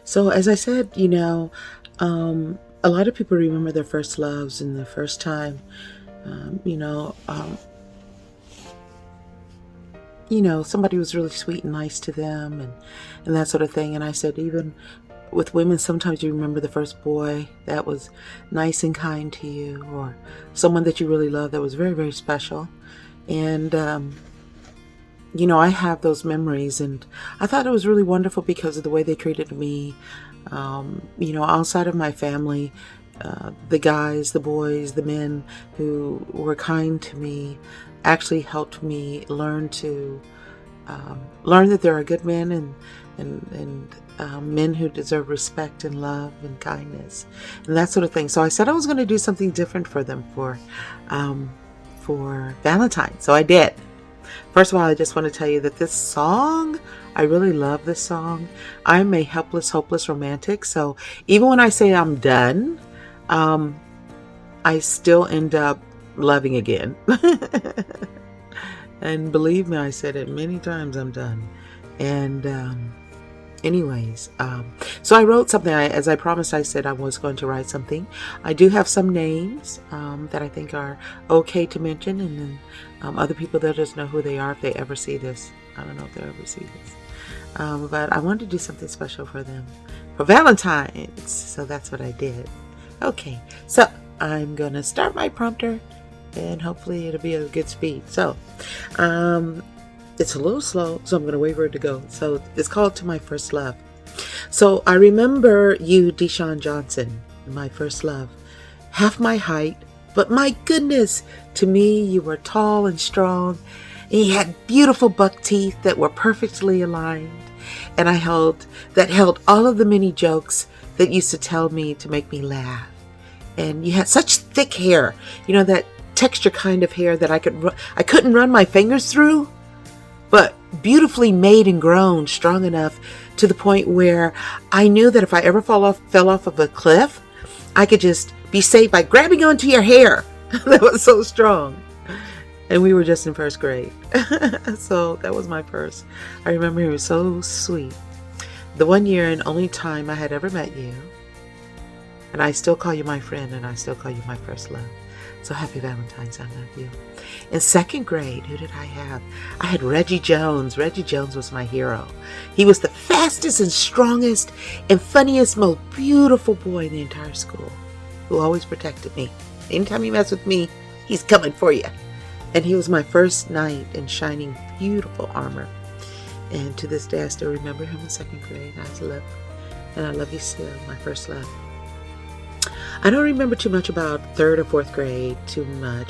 So, as I said, a lot of people remember their first loves and the first time, um, you know, um, somebody was really sweet and nice to them and that sort of thing. And I said, even with women, sometimes you remember the first boy that was nice and kind to you, or someone that you really loved that was very, very special. And, I have those memories, and I thought it was really wonderful because of the way they treated me. Outside of my family, the guys, the boys, the men who were kind to me actually helped me learn that there are good men and men who deserve respect and love and kindness and that sort of thing. So I said I was going to do something different for them for Valentine. So I did. First of all, I just want to tell you that this song, I really love this song. I'm a helpless, hopeless romantic. So even when I say I'm done, I still end up loving again. And believe me, I said it many times, I'm done. And so I wrote something. As I promised, I said I was going to write something. I do have some names that I think are okay to mention, and then other people, they'll just know who they are if they ever see this. I don't know if they'll ever see this. But I wanted to do something special for them, for Valentine's. So that's what I did. Okay, so I'm going to start my prompter, and hopefully it'll be a good speed. So, it's a little slow, so I'm going to wait for it to go. So it's called To My First Love. So I remember you, Deshaun Johnson, my first love. Half my height, but my goodness, to me you were tall and strong, and you had beautiful buck teeth that were perfectly aligned, and held all of the many jokes that used to tell me to make me laugh. And you had such thick hair, that texture kind of hair that I couldn't run my fingers through, but beautifully made and grown, strong enough to the point where I knew that if I ever fell off of a cliff, I could just be saved by grabbing onto your hair. That was so strong. And we were just in first grade. So that was my first. I remember he was so sweet. The one year and only time I had ever met you. And I still call you my friend, and I still call you my first love. So happy Valentine's, I love you. In second grade, who did I have? I had Reggie Jones. Reggie Jones was my hero. He was the fastest and strongest and funniest, most beautiful boy in the entire school, who always protected me. Anytime he messed with me, he's coming for you. And he was my first knight in shining beautiful armor. And to this day, I still remember him in second grade. And I love you still, my first love. I don't remember too much about third or fourth grade,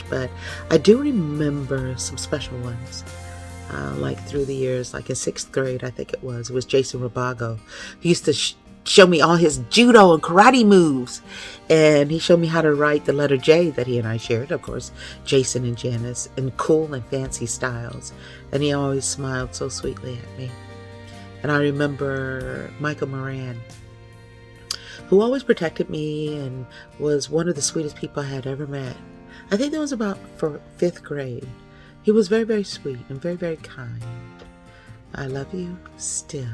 but I do remember some special ones. Like through the years, like in sixth grade, I think it was Jason Rabago. He used to show me all his judo and karate moves. And he showed me how to write the letter J that he and I shared, of course, Jason and Janice, in cool and fancy styles. And he always smiled so sweetly at me. And I remember Michael Moran, who always protected me and was one of the sweetest people I had ever met. I think that was about for fifth grade. He was very, very sweet and very, very kind. I love you still.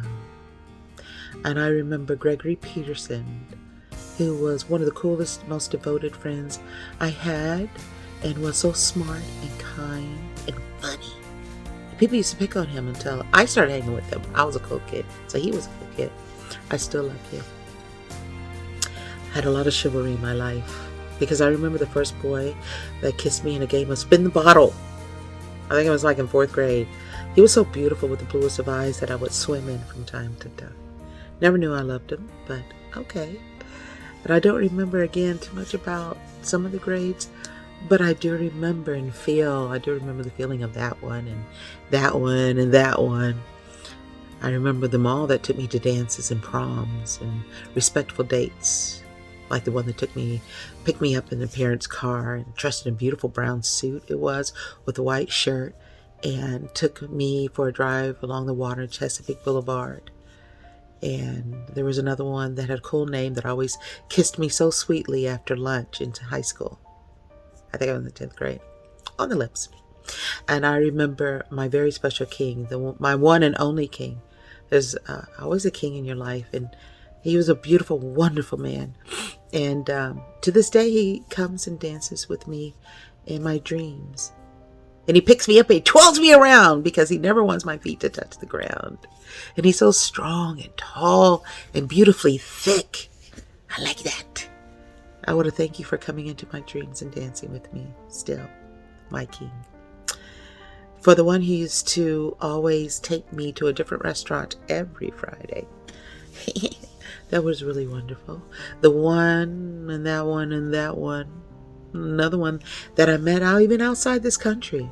And I remember Gregory Peterson, who was one of the coolest, most devoted friends I had, and was so smart and kind and funny. People used to pick on him until I started hanging with him. I was a cool kid, so he was a cool kid. I still love you. Had a lot of chivalry in my life, because I remember the first boy that kissed me in a game of spin the bottle. I think it was like in fourth grade. He was so beautiful with the bluest of eyes that I would swim in from time to time. Never knew I loved him, but okay. And I don't remember again too much about some of the grades, but I do remember the feeling of that one and that one and that one. I remember them all that took me to dances and proms and respectful dates. Like the one that picked me up in the parents' car and dressed in a beautiful brown suit it was, with a white shirt, and took me for a drive along the water, Chesapeake Boulevard. And there was another one that had a cool name that always kissed me so sweetly after lunch into high school. I think I was in the 10th grade. On the lips. And I remember my very special king, my one and only king. There's always a king in your life, and He was a beautiful, wonderful man. And to this day, he comes and dances with me in my dreams. And he picks me up and he twirls me around because he never wants my feet to touch the ground. And he's so strong and tall and beautifully thick. I like that. I want to thank you for coming into my dreams and dancing with me still, my king. For the one who used to always take me to a different restaurant every Friday. That was really wonderful. The one and that one and that one. Another one that I met out even outside this country.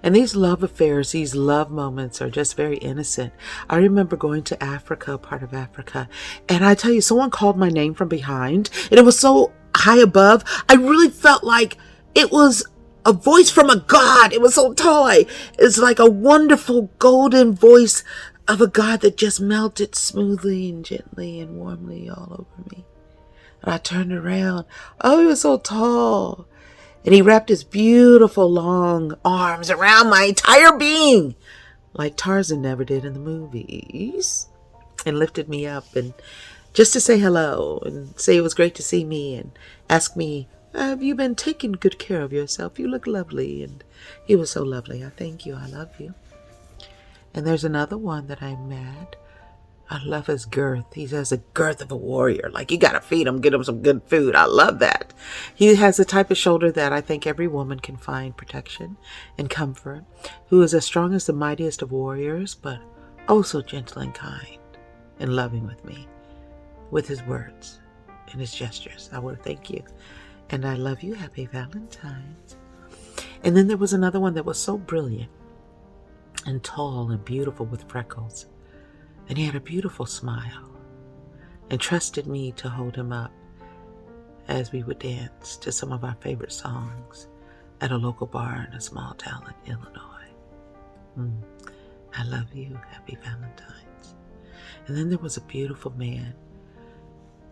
And these love affairs, these love moments are just very innocent. I remember going to Africa, part of Africa, and I tell you, someone called my name from behind, and it was so high above. I really felt like it was a voice from a god. It was so tall. It's like a wonderful golden voice of a god that just melted smoothly and gently and warmly all over me. And I turned around. Oh, he was so tall. And he wrapped his beautiful long arms around my entire being, like Tarzan never did in the movies, and lifted me up, and just to say hello and say it was great to see me and ask me, have you been taking good care of yourself? You look lovely. And he was so lovely. I thank you. I love you. And there's another one that I met. I love his girth. He has a girth of a warrior. Like, you got to feed him, get him some good food. I love that. He has the type of shoulder that I think every woman can find protection and comfort, who is as strong as the mightiest of warriors, but oh so gentle and kind and loving with me, with his words and his gestures. I want to thank you. And I love you. Happy Valentine's. And then there was another one that was so brilliant and tall and beautiful with freckles. And he had a beautiful smile and trusted me to hold him up as we would dance to some of our favorite songs at a local bar in a small town in Illinois. I love you. Happy Valentine's. And then there was a beautiful man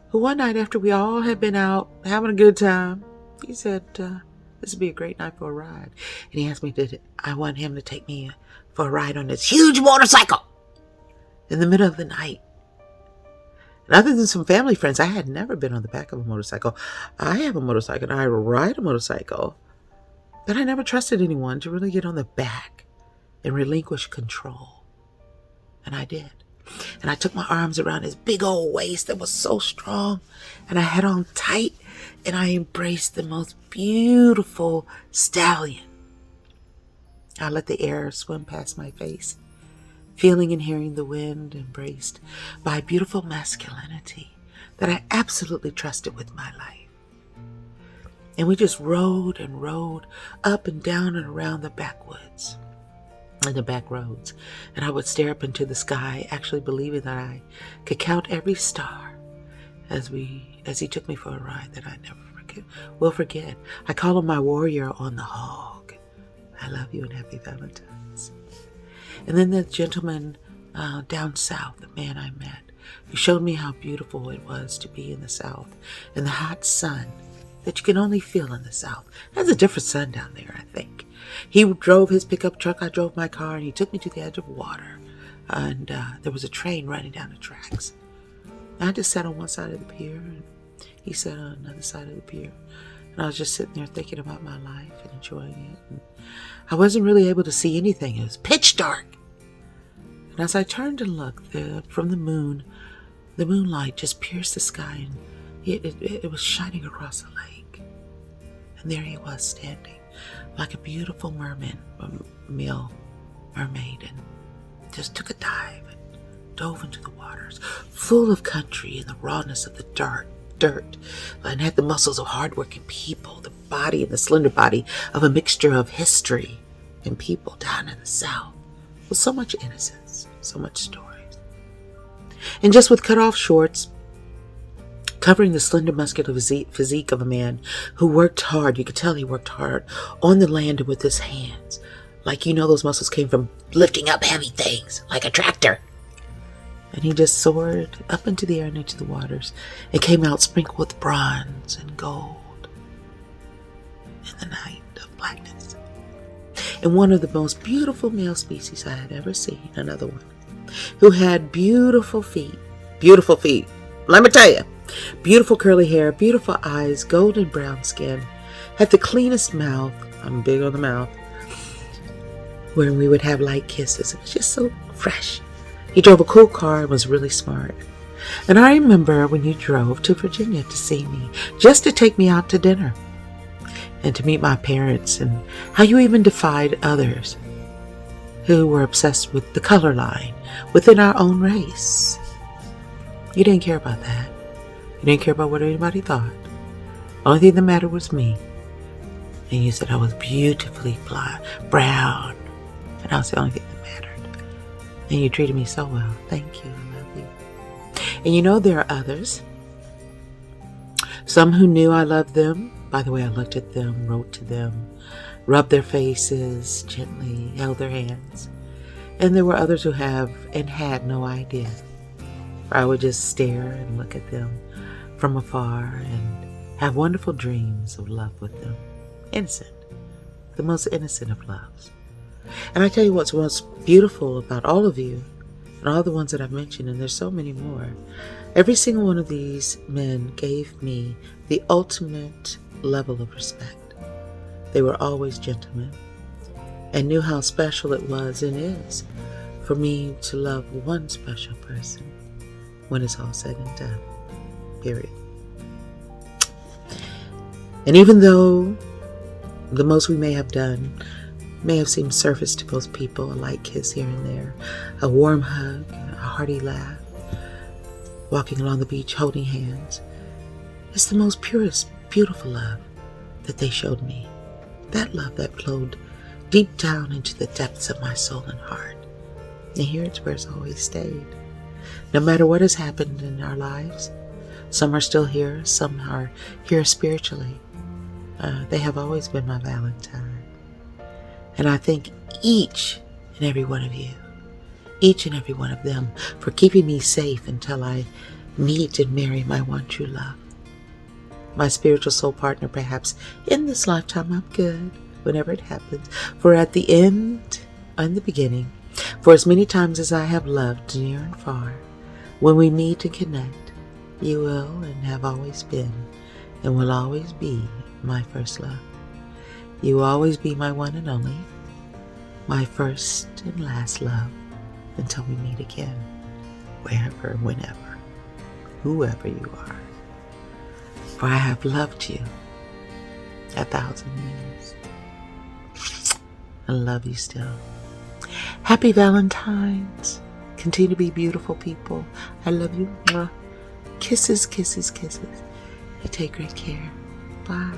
who one night after we all had been out having a good time, he said, this would be a great night for a ride. And he asked me, I want him to take me for a ride on this huge motorcycle in the middle of the night. And other than some family friends, I had never been on the back of a motorcycle. I have a motorcycle and I ride a motorcycle, but I never trusted anyone to really get on the back and relinquish control. And I did. And I took my arms around his big old waist that was so strong, and I had on tight, and I embraced the most beautiful stallion. I let the air swim past my face, feeling and hearing the wind, embraced by beautiful masculinity that I absolutely trusted with my life. And we just rode and rode up and down and around the backwoods and the back roads. And I would stare up into the sky, actually believing that I could count every star as he took me for a ride that I never will forget. I call him my warrior on the hog. I love you and happy Valentine's. And then the gentleman down south, the man I met, who showed me how beautiful it was to be in the south, in the hot sun that you can only feel in the south. There's a different sun down there, I think. He drove his pickup truck, I drove my car, and he took me to the edge of water. And there was a train running down the tracks. I just sat on one side of the pier, and he sat on another side of the pier. And I was just sitting there thinking about my life and enjoying it. And I wasn't really able to see anything. It was pitch dark. And as I turned to look from the moon, the moonlight just pierced the sky, and it was shining across the lake. And there he was standing like a beautiful mermaid, and just took a dive and dove into the waters, full of country and the rawness of the dirt, and had the muscles of hardworking people, the body and the slender body of a mixture of history and people down in the south, with so much innocence, so much stories. And just with cut-off shorts, covering the slender muscular physique of a man who worked hard. You could tell he worked hard on the land and with his hands. Like, those muscles came from lifting up heavy things, like a tractor. And he just soared up into the air and into the waters and came out sprinkled with bronze and gold in the night of blackness. And one of the most beautiful male species I had ever seen, another one, who had beautiful feet, beautiful feet. Let me tell you. Beautiful curly hair, beautiful eyes, golden brown skin. Had the cleanest mouth. I'm big on the mouth. Where we would have light kisses. It was just so fresh. He drove a cool car and was really smart. And I remember when you drove to Virginia to see me, just to take me out to dinner and to meet my parents, and how you even defied others who were obsessed with the color line within our own race. You didn't care about that. You didn't care about what anybody thought. The only thing that mattered was me. And you said I was beautifully brown. And that was the only thing that mattered. And you treated me so well. Thank you. I love you. And you know there are others. Some who knew I loved them by the way I looked at them, wrote to them, rubbed their faces gently, held their hands. And there were others who have and had no idea. I would just stare and look at them from afar and have wonderful dreams of love with them. Innocent. The most innocent of loves. And I tell you what's most beautiful about all of you and all the ones that I've mentioned, and there's so many more. Every single one of these men gave me the ultimate level of respect. They were always gentlemen and knew how special it was and is for me to love one special person when it's all said and done. Period. And even though the most we may have done may have seemed surface to most people, a light kiss here and there, a warm hug, a hearty laugh, walking along the beach holding hands, it's the most purest, beautiful love that they showed me. That love that flowed deep down into the depths of my soul and heart. And here it's where it's always stayed. No matter what has happened in our lives, some are still here, some are here spiritually. They have always been my Valentine. And I thank each and every one of you, each and every one of them, for keeping me safe until I meet and marry my one true love. My spiritual soul partner, perhaps in this lifetime. I'm good, whenever it happens. For at the end and the beginning, for as many times as I have loved near and far, when we meet and connect, you will and have always been and will always be my first love. You will always be my one and only, my first and last love, until we meet again, wherever, whenever, whoever you are. For I have loved you 1,000 years. I love you still. Happy Valentine's. Continue to be beautiful people. I love you. Mwah. Kisses, kisses, kisses. You take great care. Bye.